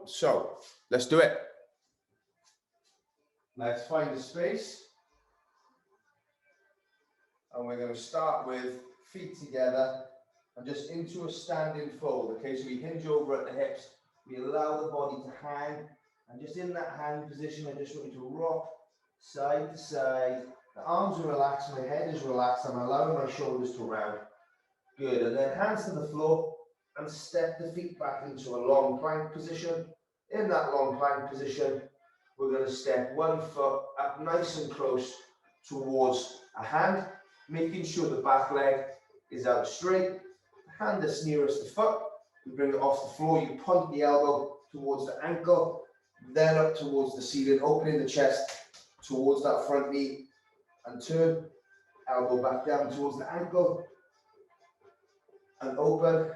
So let's do it. Let's find a space. And we're going to start with feet together and just into a standing fold. Okay, so we hinge over at the hips. We allow the body to hang. And just in that hang position, I just want you to rock side to side. The arms are relaxed, my head is relaxed. I'm allowing my shoulders to round. Good, and then hands to the floor and step the feet back into a long plank position. In that long plank position, we're going to step one foot up nice and close towards a hand, making sure the back leg is out straight. The hand that's nearest the foot, you bring it off the floor, you point the elbow towards the ankle, then up towards the ceiling, opening the chest towards that front knee, and turn, elbow back down towards the ankle, and open.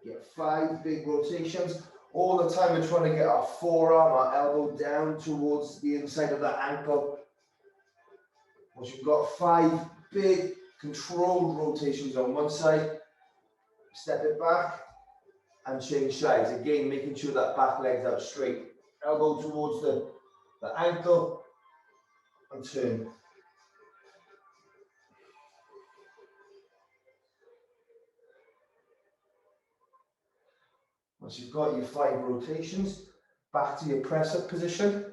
Get 5 big rotations. All the time we're trying to get our forearm, our elbow down towards the inside of that ankle. Once you've got 5 big controlled rotations on one side, step it back and change sides. Again, making sure that back leg's out straight. Elbow towards the ankle and turn. Once you've got your 5 rotations, back to your press-up position.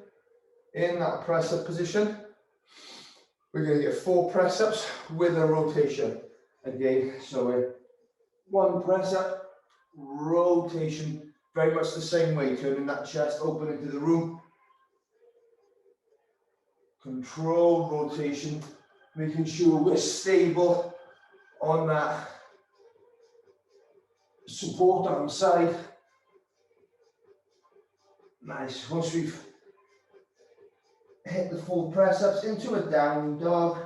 In that press-up position, we're going to get 4 press-ups with a rotation. Again, so we're 1 press-up, rotation, very much the same way, turning that chest open into the room. Controlled rotation, making sure we're stable on that support arm side. Nice. Once we've hit the full press-ups, into a down dog,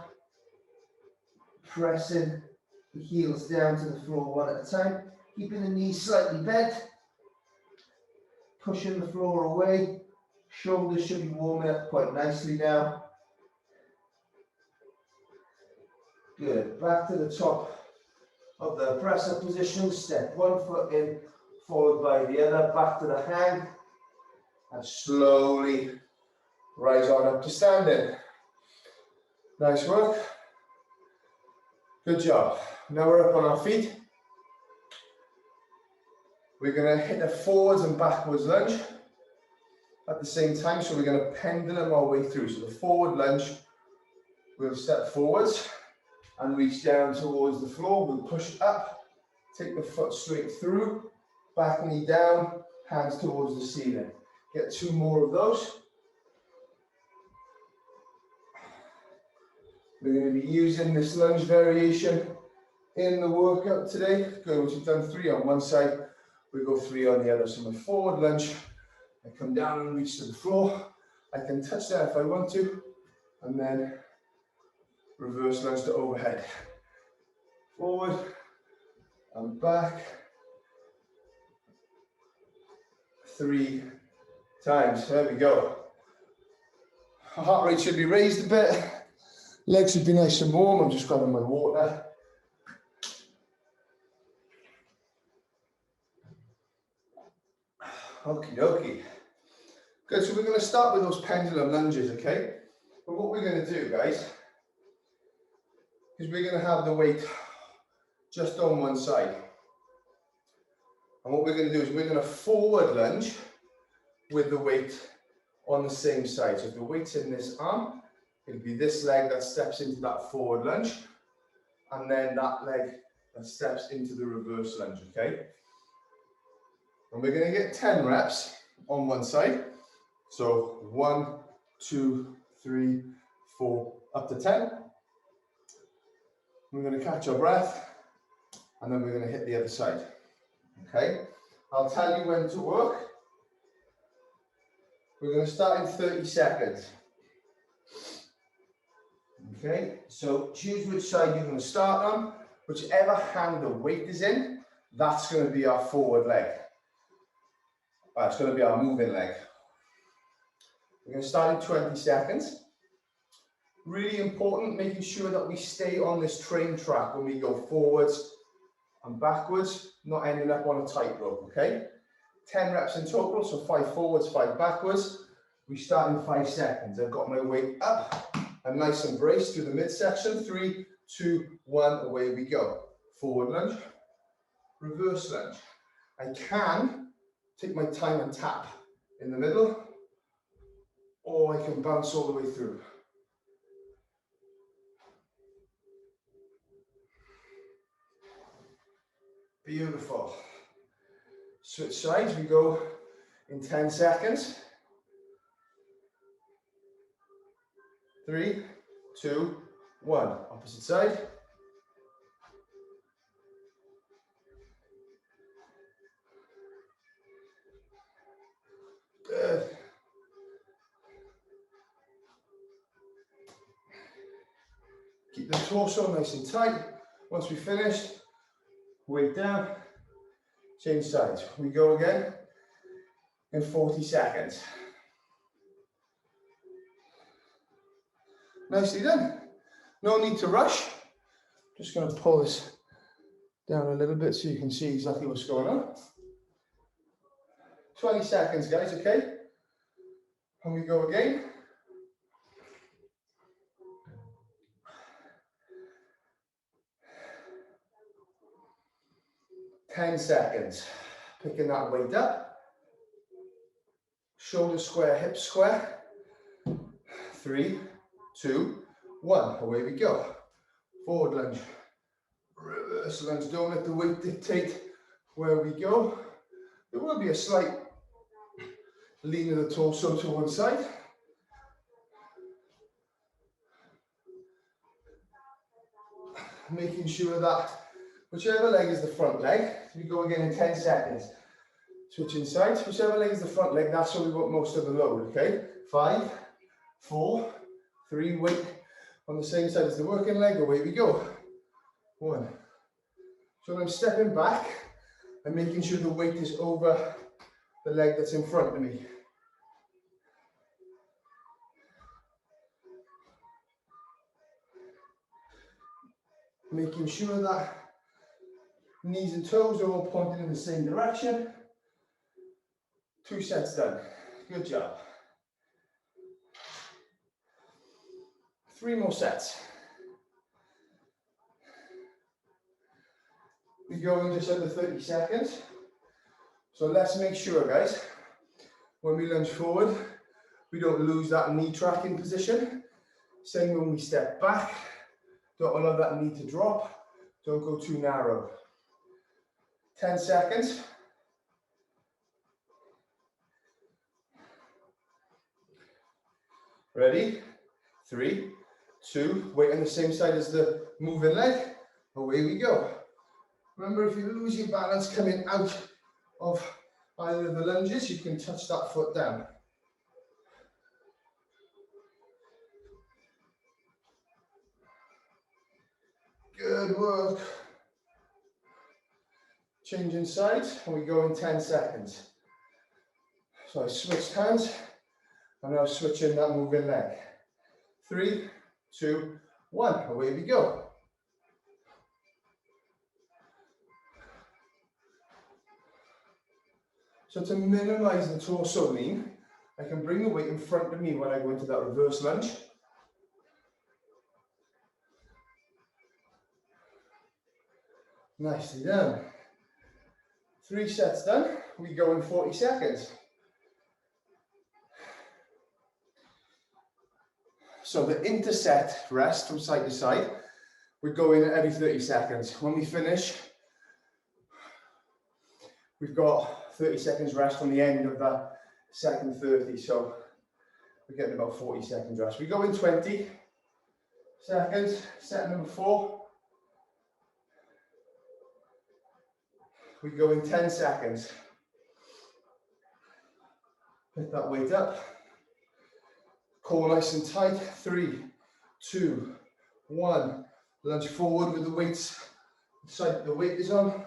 pressing the heels down to the floor one at a time, keeping the knees slightly bent, pushing the floor away. Shoulders should be warming up quite nicely now. Good. Back to the top of the press-up position. Step 1 foot in, followed by the other. Back to the hang. And slowly rise on up to standing. Nice work. Good job. Now we're up on our feet. We're going to hit a forwards and backwards lunge at the same time. So we're going to pendulum our way through. So the forward lunge, we'll step forwards and reach down towards the floor. We'll push up, take the foot straight through, back knee down, hands towards the ceiling. Get 2 more of those. We're going to be using this lunge variation in the workout today. Good, once you've done 3 on one side, we go 3 on the other. So my forward lunge, I come down and reach to the floor. I can touch that if I want to, and then reverse lunge to overhead. Forward and back. 3 times. There we go. Heart rate should be raised a bit. Legs should be nice and warm. I'm just grabbing my water. Okie dokie. Good, so we're going to start with those pendulum lunges, okay? But what we're going to do, guys, is we're going to have the weight just on one side. And what we're going to do is we're going to forward lunge with the weight on the same side. So if the weight's in this arm, it'll be this leg that steps into that forward lunge, and then that leg that steps into the reverse lunge, okay? And we're going to get 10 reps on one side. So 1, 2, 3, 4, up to 10. We're going to catch our breath, and then we're going to hit the other side, okay? I'll tell you when to work. We're going to start in 30 seconds. Okay, so choose which side you're going to start on. Whichever hand the weight is in, that's going to be our forward leg. It's going to be our moving leg. We're going to start in 20 seconds. Really important, making sure that we stay on this train track when we go forwards and backwards, not ending up on a tightrope, okay? 10 reps in total, so 5 forwards, 5 backwards. We start in 5 seconds. I've got my weight up. I'm nice and braced through the midsection. 3, 2, 1, away we go. Forward lunge, reverse lunge. I can take my time and tap in the middle, or I can bounce all the way through. Beautiful. Switch sides, we go in 10 seconds. 3, 2, 1. Opposite side. Good. Keep the torso nice and tight. Once we've finished, weight down, change sides. We go again in 40 seconds. Nicely done. No need to rush. Just going to pull this down a little bit so you can see exactly what's going on. 20 seconds, guys, okay? And we go again. Ten seconds. Picking that weight up. Shoulder square, hip square. 3, 2, 1. Away we go. Forward lunge. Reverse lunge. Don't let the weight dictate where we go. There will be a slight lean of the torso to one side. Making sure that whichever leg is the front leg, we go again in 10 seconds. Switching sides, whichever leg is the front leg, that's where we want most of the load, okay? 5, 4, 3, weight on the same side as the working leg, away we go. 1. So when I'm stepping back, I'm making sure the weight is over the leg that's in front of me. Making sure that knees and toes are all pointing in the same direction. 2 sets done. Good job. 3 more sets. We go in just under 30 seconds. So let's make sure, guys, when we lunge forward, we don't lose that knee tracking position. Same when we step back. Don't allow that knee to drop. Don't go too narrow. 10 seconds. Ready? 3, 2, weight on the same side as the moving leg. Away we go. Remember, if you lose your balance coming out of either of the lunges, you can touch that foot down. Good work. Changing sides, and we go in 10 seconds. So I switched hands, and now switching that moving leg. 3, 2, 1, away we go. So to minimize the torso lean, I can bring the weight in front of me when I go into that reverse lunge. Nicely done. 3 sets done. We go in 40 seconds. So the interset rest from side to side, we go in every 30 seconds. When we finish, we've got 30 seconds rest on the end of that second 30. So we're getting about 40 seconds rest. We go in 20 seconds, set number 4. We go in 10 seconds. Pick that weight up. Core nice and tight. 3, 2, 1. Lunge forward with the weights, the side that the weight is on.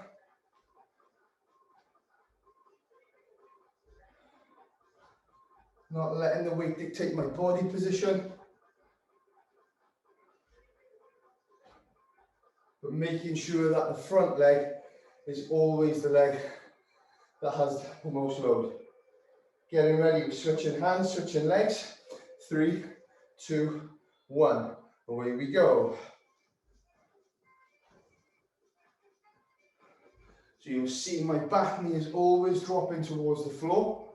Not letting the weight dictate my body position, but making sure that the front leg is always the leg that has the most load. Getting ready, we're switching hands, switching legs. 3, 2, 1. Away we go. So you'll see my back knee is always dropping towards the floor.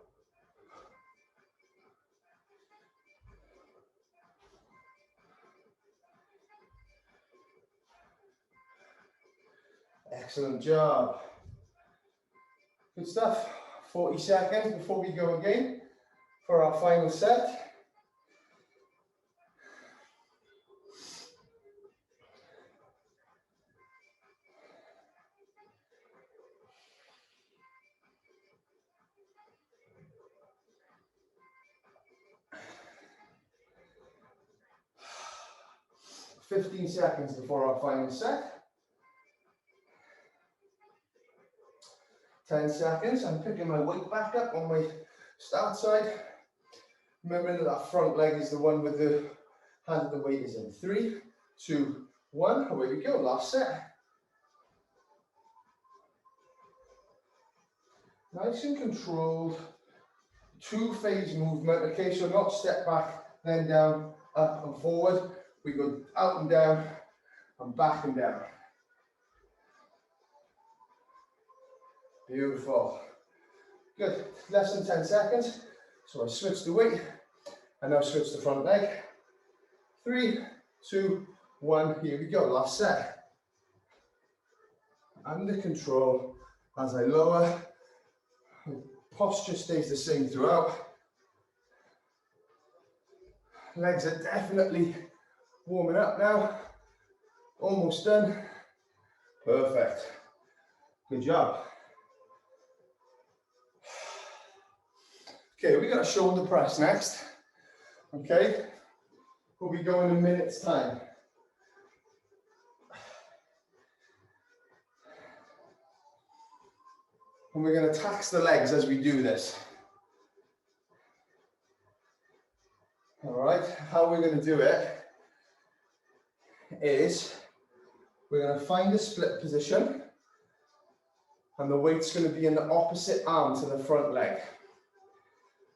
Excellent job. Good stuff. 40 seconds before we go again for our final set. Fifteen seconds before our final set. 10 seconds. I'm picking my weight back up on my start side. Remembering that front leg is the one with the hand the weight is in. 3, 2, 1. Away we go. Last set. Nice and controlled. 2-phase movement. Okay, so not step back, then down, up and forward. We go out and down, and back and down. Beautiful. Good. Less than 10 seconds. So I switch the weight, and now switch the front leg. 3, 2, 1. Here we go. Last set. Under control as I lower. Posture stays the same throughout. Legs are definitely warming up now. Almost done. Perfect. Good job. Okay, we got a shoulder press next. Okay, we'll be going in a minute's time. And we're going to tax the legs as we do this. All right, how we're going to do it is we're going to find a split position, and the weight's going to be in the opposite arm to the front leg.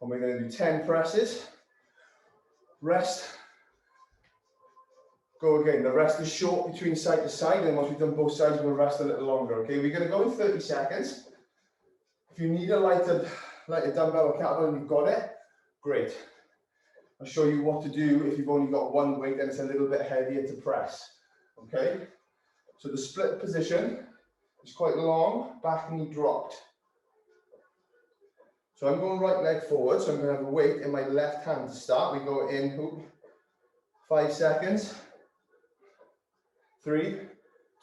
And we're going to do 10 presses. Rest. Go again. The rest is short between side to side, and once we've done both sides, we'll rest a little longer. Okay, we're going to go in 30 seconds. If you need a lighter dumbbell or kettlebell and you've got it, great. I'll show you what to do if you've only got one weight and it's a little bit heavier to press. Okay, so the split position is quite long, back knee dropped. So I'm going right leg forward, so I'm going to have a weight in my left hand to start. We go in 5 seconds. 3,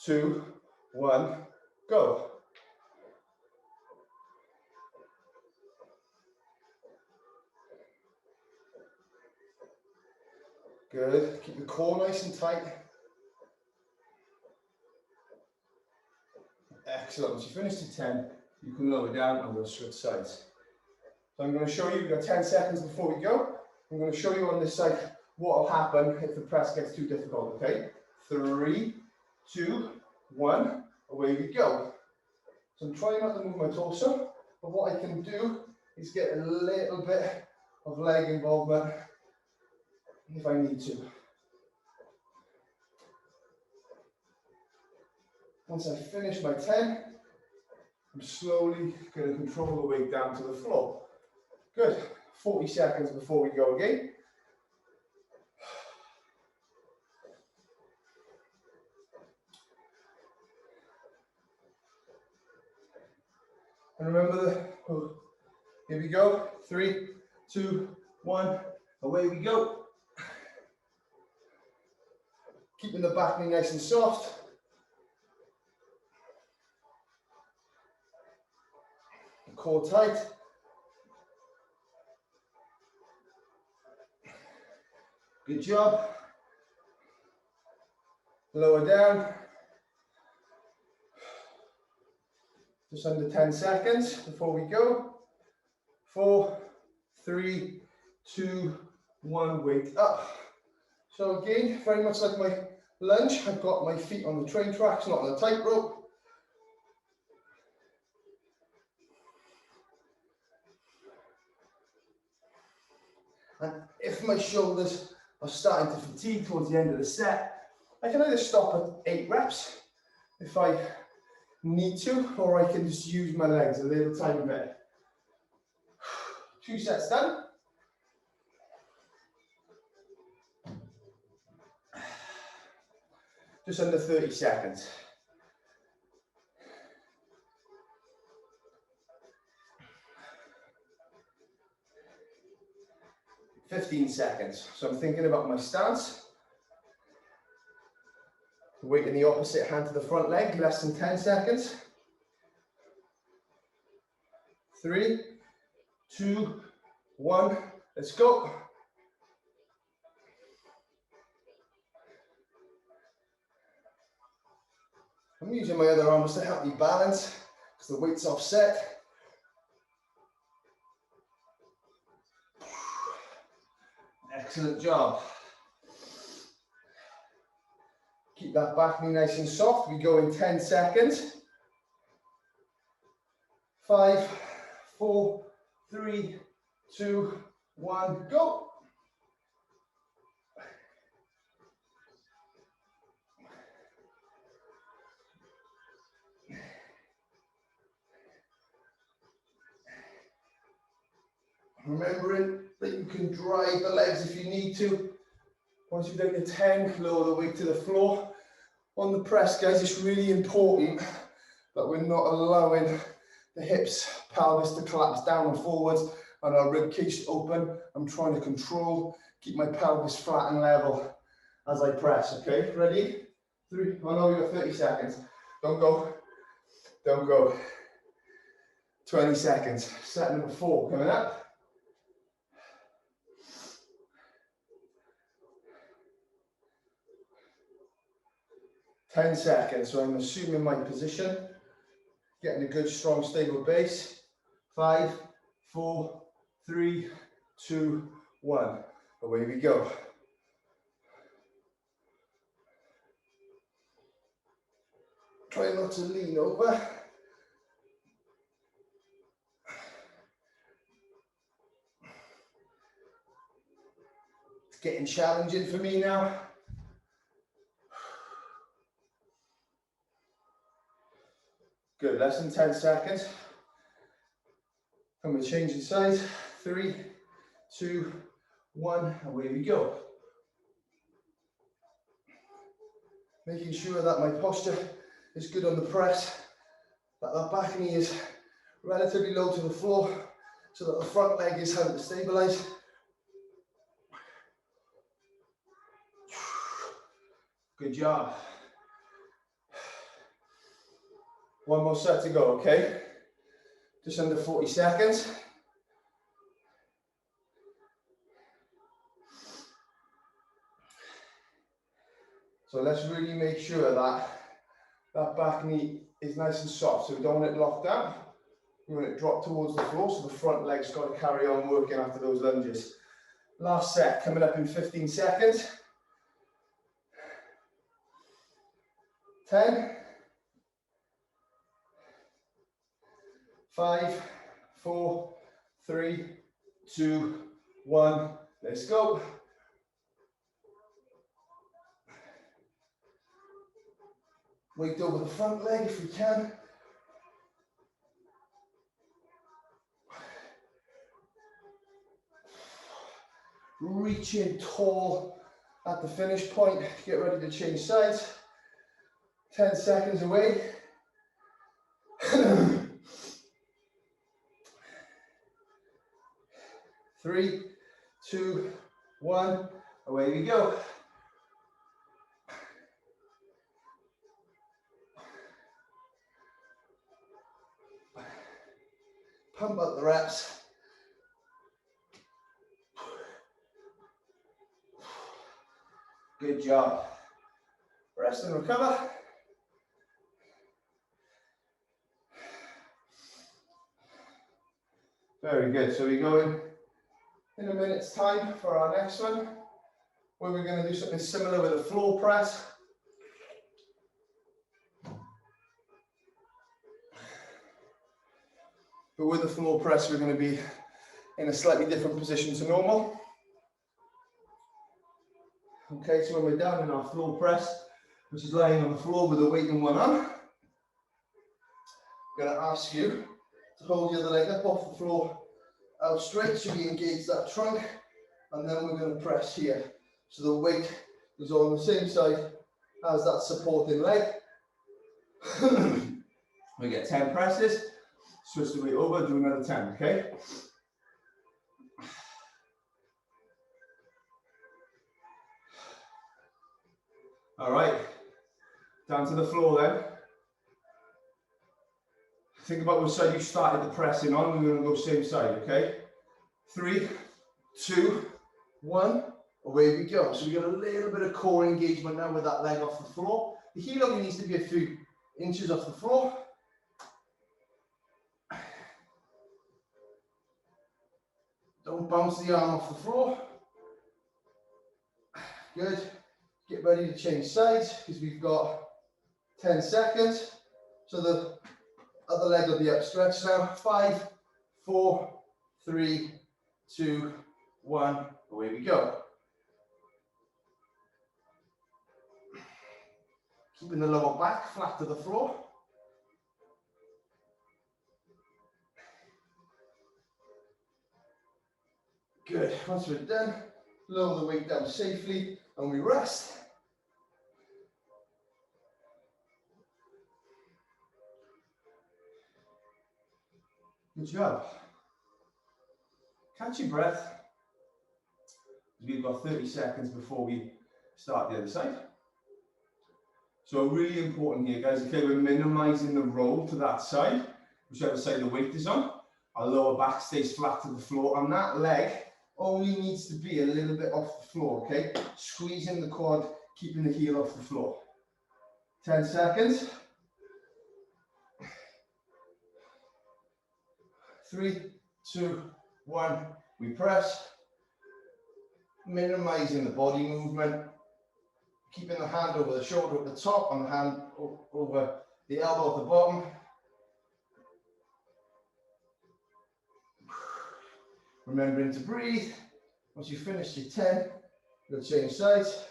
2, 1, go. Good. Keep the core nice and tight. Excellent. Once you finish to 10, you can lower down and we'll switch sides. So I'm going to show you, we've got 10 seconds before we go. I'm going to show you on this side what will happen if the press gets too difficult, okay? 3, 2, 1, away we go. So I'm trying not to move my torso, but what I can do is get a little bit of leg involvement if I need to. Once I finish my 10, I'm slowly going to control the weight down to the floor. Good. 40 seconds before we go again. And remember here we go. 3, 2, 1, away we go. Keeping the back knee nice and soft. Core tight. Good job. Lower down. Just under 10 seconds before we go. 4, 3, 2, 1, weight up. So again, very much like my lunge, I've got my feet on the train tracks, not on the tightrope. And if my shoulders are starting to fatigue towards the end of the set, I can either stop at 8 reps if I need to, or I can just use my legs a little tiny bit. 2 sets done. Just under 30 seconds. $15 seconds. So I'm thinking about my stance. Weight in the opposite hand to the front leg, less than 10 seconds. 3, 2, 1, let's go. I'm using my other arms to help me balance because the weight's offset. Excellent job. Keep that back knee nice and soft. We go in 10 seconds. 5, 4, 3, 2, 1, go. Remembering that you can drive the legs if you need to. Once you've done your 10, lower the weight to the floor. On the press, guys, it's really important that we're not allowing the hips, pelvis to collapse down and forwards and our rib cage to open. I'm trying to control, keep my pelvis flat and level as I press, okay? Ready? 3, oh no, we've got 30 seconds. Don't go, don't go. 20 seconds. Set number 4 coming up. 10 seconds, so I'm assuming my position, getting a good, strong, stable base. 5, 4, 3, 2, 1. Away we go. Try not to lean over. It's getting challenging for me now. Good, less than 10 seconds. And we're changing sides. 3, 2, 1, away we go. Making sure that my posture is good on the press, that the back knee is relatively low to the floor, so that the front leg is having to stabilize. Good job. One more set to go, okay? Just under 40 seconds. So let's really make sure that that back knee is nice and soft. So we don't want it locked down. We want it drop towards the floor, so the front leg's got to carry on working after those lunges. Last set coming up in 15 seconds. 10. 5, 4, 3, 2, 1. Let's go. Weight over the front leg if we can. Reaching tall at the finish point. Get ready to change sides. 10 seconds away. 3, 2, 1, away we go. Pump up the reps. Good job. Rest and recover. Very good. So we go in a minute's time for our next one, where we're going to do something similar with a floor press. But with the floor press, we're going to be in a slightly different position to normal. Okay, so when we're down in our floor press, which is lying on the floor with the weight in one arm, I'm going to ask you to hold the other leg up off the floor, out straight, so we engage that trunk, and then we're going to press here. So the weight is on the same side as that supporting leg. We get 10 presses, switch the weight over, do another 10, okay? All right, down to the floor then. Think about which side you started the pressing on. We're going to go same side, okay? 3, 2, 1, away we go. So we got a little bit of core engagement now with that leg off the floor. The heel only needs to be a few inches off the floor. Don't bounce the arm off the floor. Good. Get ready to change sides because we've got 10 seconds. So the other leg will be upstretched now. 5, 4, 3, 2, 1, away we go. Keeping the lower back flat to the floor. Good. Once we're done, lower the weight down safely and we rest. Good job. Catch your breath. We've got 30 seconds before we start the other side. So really important here, guys. Okay, we're minimizing the roll to that side, whichever side the weight is on. Our lower back stays flat to the floor, and that leg only needs to be a little bit off the floor, okay? Squeezing the quad, keeping the heel off the floor. 10 seconds. 3, 2, 1, we press. Minimizing the body movement. Keeping the hand over the shoulder at the top and the hand over the elbow at the bottom. Remembering to breathe. Once you finish your 10, you'll change sides.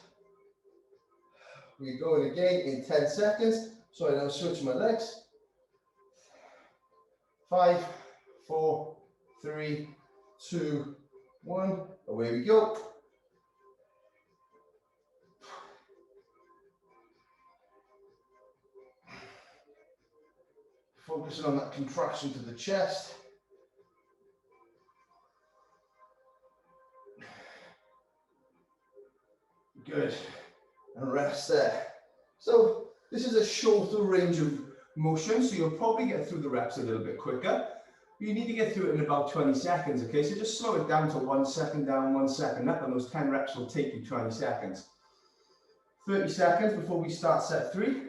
We're going again in 10 seconds. So I now switch my legs. 5, 4, 3, 2, 1. Away we go. Focusing on that contraction to the chest. Good. And rest there. So this is a shorter range of motion, so you'll probably get through the reps a little bit quicker. You need to get through it in about 20 seconds, okay? So just slow it down to 1 second down, 1 second up, and those 10 reps will take you 20 seconds. 30 seconds before we start set 3.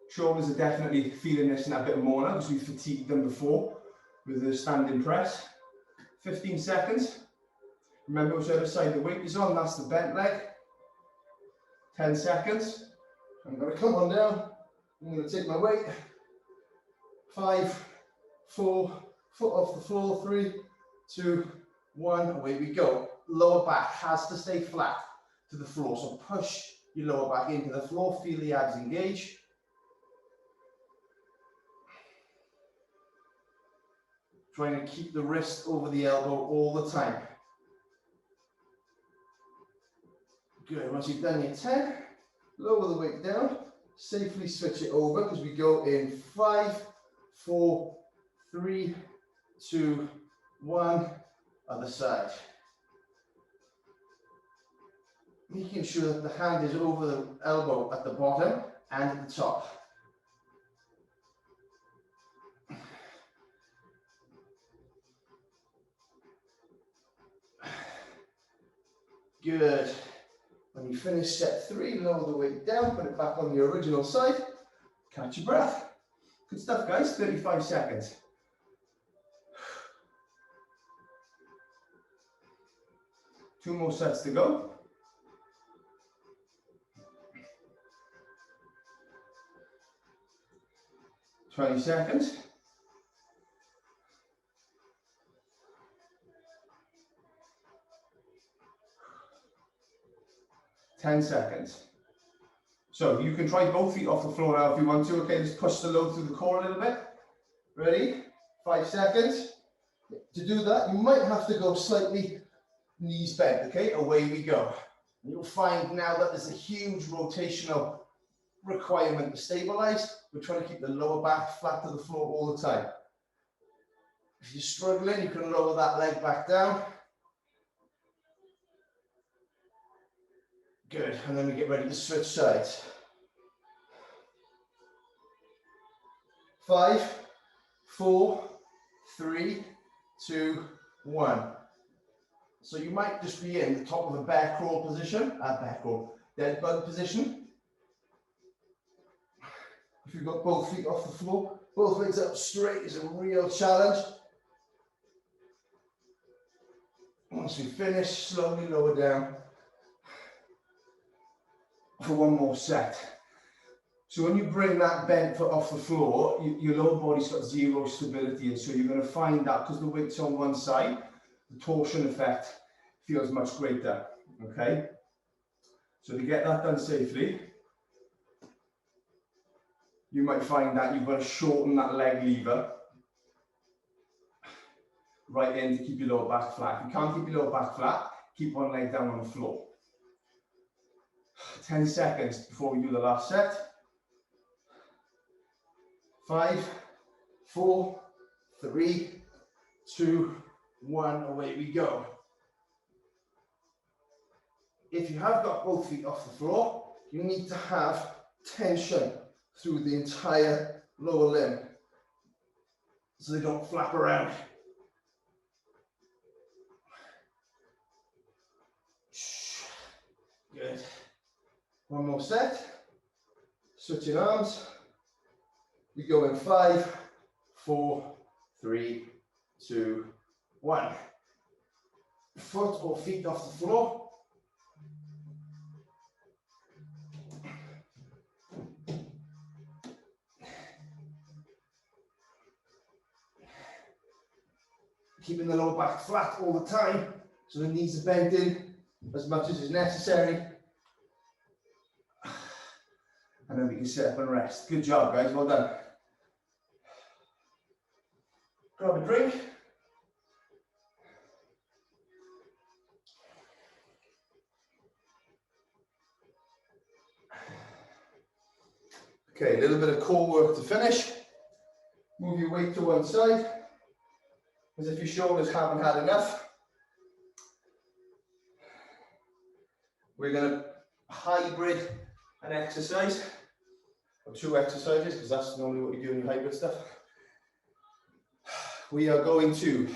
Shoulders are definitely feeling this and a bit more now because we fatigued them before with the standing press. 15 seconds. Remember whichever side the weight is on, that's the bent leg. 10 seconds. I'm going to come on down. I'm going to take my weight. 5, 4, foot off the floor. 3, 2, 1. Away we go. Lower back has to stay flat to the floor. So push your lower back into the floor. Feel the abs engage. Trying to keep the wrist over the elbow all the time. Good. Once you've done your 10, lower the weight down. Safely switch it over because we go in 5, 4, 3, 2, 1. Other side. Making sure that the hand is over the elbow at the bottom and at the top. Good. When you finish set 3, lower the weight down, put it back on the original side. Catch your breath. Good stuff, guys. 35 seconds. Two more sets to go. Twenty seconds. 10 seconds. So you can try both feet off the floor now if you want to. Okay, let's push the load through the core a little bit. Ready? 5 seconds. To do that, you might have to go slightly knees bent, okay? Away we go. And you'll find now that there's a huge rotational requirement to stabilize. We're trying to keep the lower back flat to the floor all the time. If you're struggling, you can lower that leg back down. Good, and then we get ready to switch sides. 5, 4, 3, 2, 1. So you might just be in the top of a bear crawl position, dead bug position. If you've got both feet off the floor, both legs up straight is a real challenge. Once we finish, slowly lower down for one more set. So when you bring that bent foot off the floor, your lower body's got zero stability, and so you're going to find that because the weight's on one side, the torsion effect feels much greater, okay? So to get that done safely, you might find that you've got to shorten that leg lever right in to keep your lower back flat. If you can't keep your lower back flat, keep one leg down on the floor. 10 seconds before we do the last set. 5, 4, 3, 2, 1, away we go. If you have got both feet off the floor, you need to have tension through the entire lower limb so they don't flap around. Good. One more set. Switching arms. We go in 5, 4, 3, 2, 1. Foot or feet off the floor. Keeping the lower back flat all the time, so the knees are bent in as much as is necessary. And then we can sit up and rest. Good job, guys, well done. Grab a drink. Okay, a little bit of core work to finish. Move your weight to one side, as if your shoulders haven't had enough. We're going to hybrid an exercise, or two exercises, because that's normally what you do in your hybrid stuff. We are going to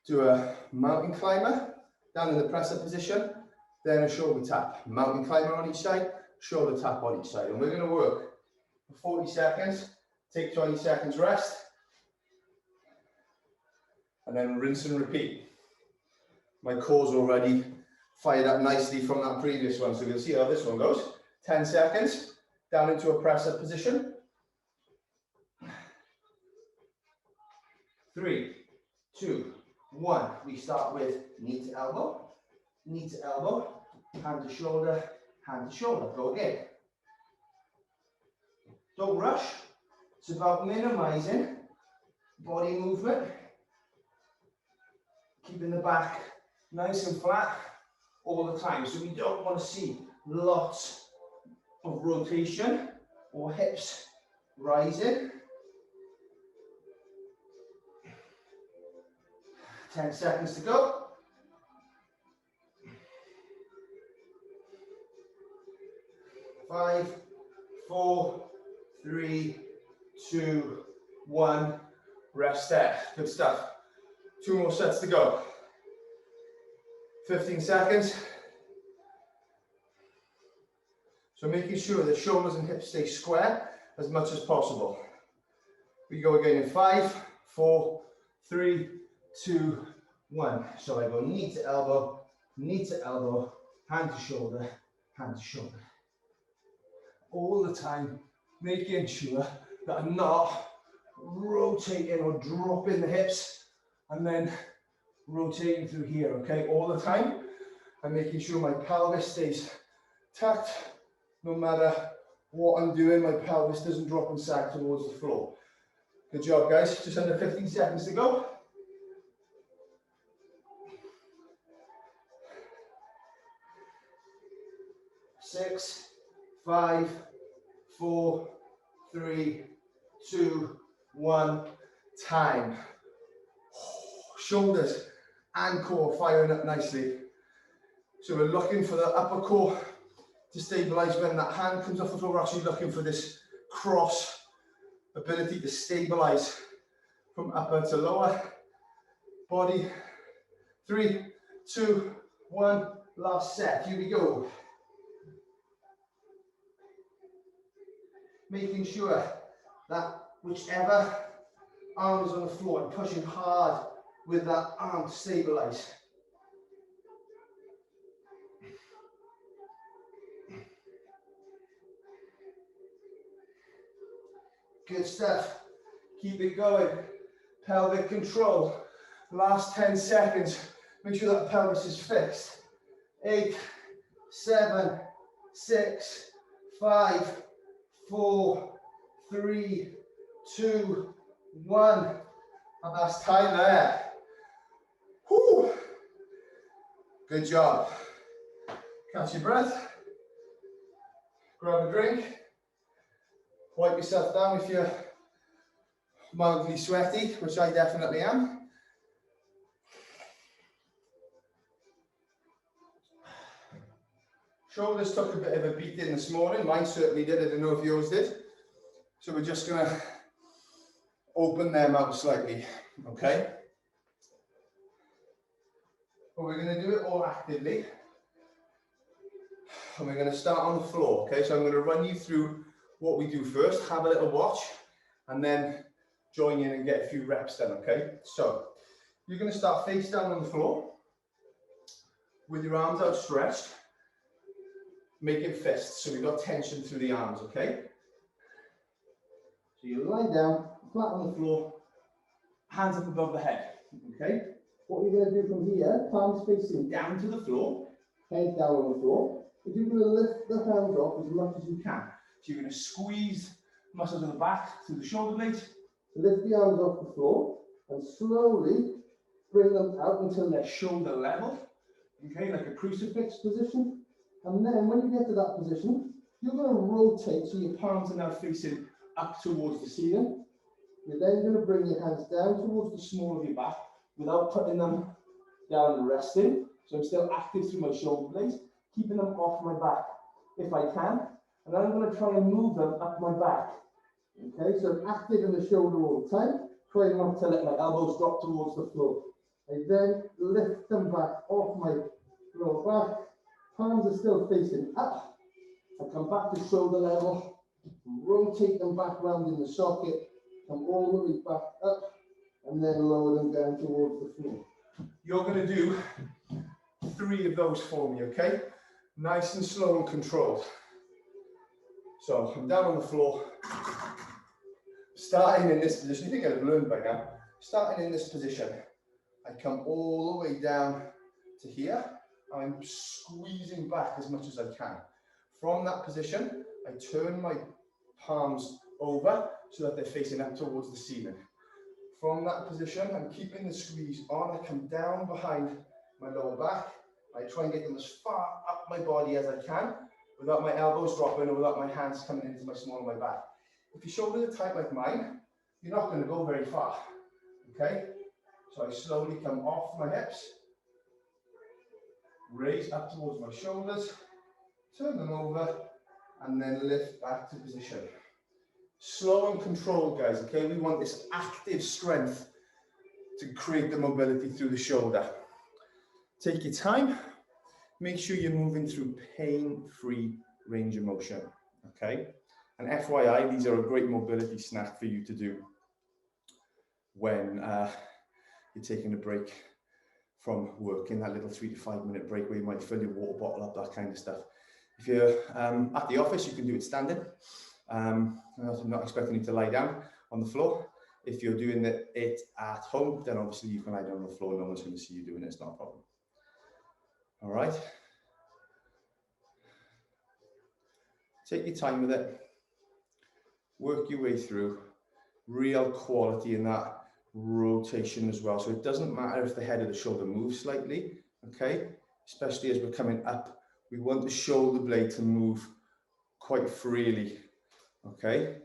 do a mountain climber down in the press-up position, then a shoulder tap. Mountain climber on each side, shoulder tap on each side. And we're going to work for 40 seconds, take 20 seconds rest, and then rinse and repeat. My core's already fired up nicely from that previous one, so you'll see how this one goes. 10 seconds, down into a press-up position. 3, 2, 1. We start with knee to elbow, hand to shoulder, hand to shoulder. Go again. Don't rush. It's about minimizing body movement, keeping the back nice and flat all the time. So we don't want to see lots of rotation or hips rising. 10 seconds to go. 5, 4, 3, 2, 1. Rest there. Good stuff. 2 more sets to go. 15 seconds. So making sure that shoulders and hips stay square as much as possible. We go again in 5, 4, 3, 2, 1. So I go knee to elbow, hand to shoulder, hand to shoulder. All the time, making sure that I'm not rotating or dropping the hips and then rotating through here, okay? All the time, I'm making sure my pelvis stays tucked. No matter what I'm doing, my pelvis doesn't drop and sag towards the floor. Good job, guys. Just under 15 seconds to go. 6, 5, 4, 3, 2, 1. Time. Shoulders and core firing up nicely. So we're looking for the upper core to stabilize when that hand comes off the floor. We're actually looking for this cross ability to stabilize from upper to lower body. 3, 2, 1. Last set. Here we go. Making sure that whichever arm is on the floor, I'm pushing hard with that arm to stabilize. Good stuff. Keep it going. Pelvic control. Last 10 seconds. Make sure that pelvis is fixed. 8, 7, 6, 5, 4, 3, 2, 1. And that's time there. Whew. Good job. Catch your breath. Grab a drink. Wipe yourself down if you're mildly sweaty, which I definitely am. Shoulders took a bit of a beating this morning. Mine certainly did. I don't know if yours did. So we're just going to open them out slightly, okay? But we're going to do it all actively. And we're going to start on the floor, okay? So I'm going to run you through what we do first, have a little watch, and then join in and get a few reps done, okay? So you're going to start face down on the floor with your arms outstretched, making fists. So we've got tension through the arms, okay? So you lie down, flat on the floor, hands up above the head, okay? What you're going to do from here, palms facing down to the floor, head down on the floor. If you're going to lift the hands off as much as you can. So you're going to squeeze muscles in the back through the shoulder blades, lift the arms off the floor, and slowly bring them out until they're shoulder level, okay, like a crucifix position. And then when you get to that position, you're going to rotate so your palms are now facing up towards the ceiling. You're then going to bring your hands down towards the small of your back without putting them down and resting. So I'm still active through my shoulder blades, keeping them off my back if I can. And then I'm going to try and move them up my back. Okay, so I'm active in the shoulder all the time, trying not to let my elbows drop towards the floor. I then lift them back off my lower back. Palms are still facing up. I come back to shoulder level, rotate them back round in the socket, come all the way back up, and then lower them down towards the floor. You're going to do 3 of those for me, okay? Nice and slow and controlled. So I'm down on the floor, starting in this position. You think I'd have learned by now. Starting in this position, I come all the way down to here. I'm squeezing back as much as I can. From that position, I turn my palms over so that they're facing up towards the ceiling. From that position, I'm keeping the squeeze on. I come down behind my lower back. I try and get them as far up my body as I can without my elbows dropping or without my hands coming into my small of my back. If your shoulders are tight like mine, you're not going to go very far, okay? So I slowly come off my hips, raise up towards my shoulders, turn them over, and then lift back to position. Slow and controlled, guys, okay? We want this active strength to create the mobility through the shoulder. Take your time. Make sure you're moving through pain-free range of motion, okay? And FYI, these are a great mobility snack for you to do when you're taking a break from work, in that little 3 to 5 minute break where you might fill your water bottle up, that kind of stuff. If you're at the office, you can do it standing. I'm not expecting you to lie down on the floor. If you're doing it at home, then obviously you can lie down on the floor. No one's going to see you doing it. It's not a problem. All right. Take your time with it. Work your way through. Real quality in that rotation as well. So it doesn't matter if the head of the shoulder moves slightly, okay? Especially as we're coming up, we want the shoulder blade to move quite freely, okay?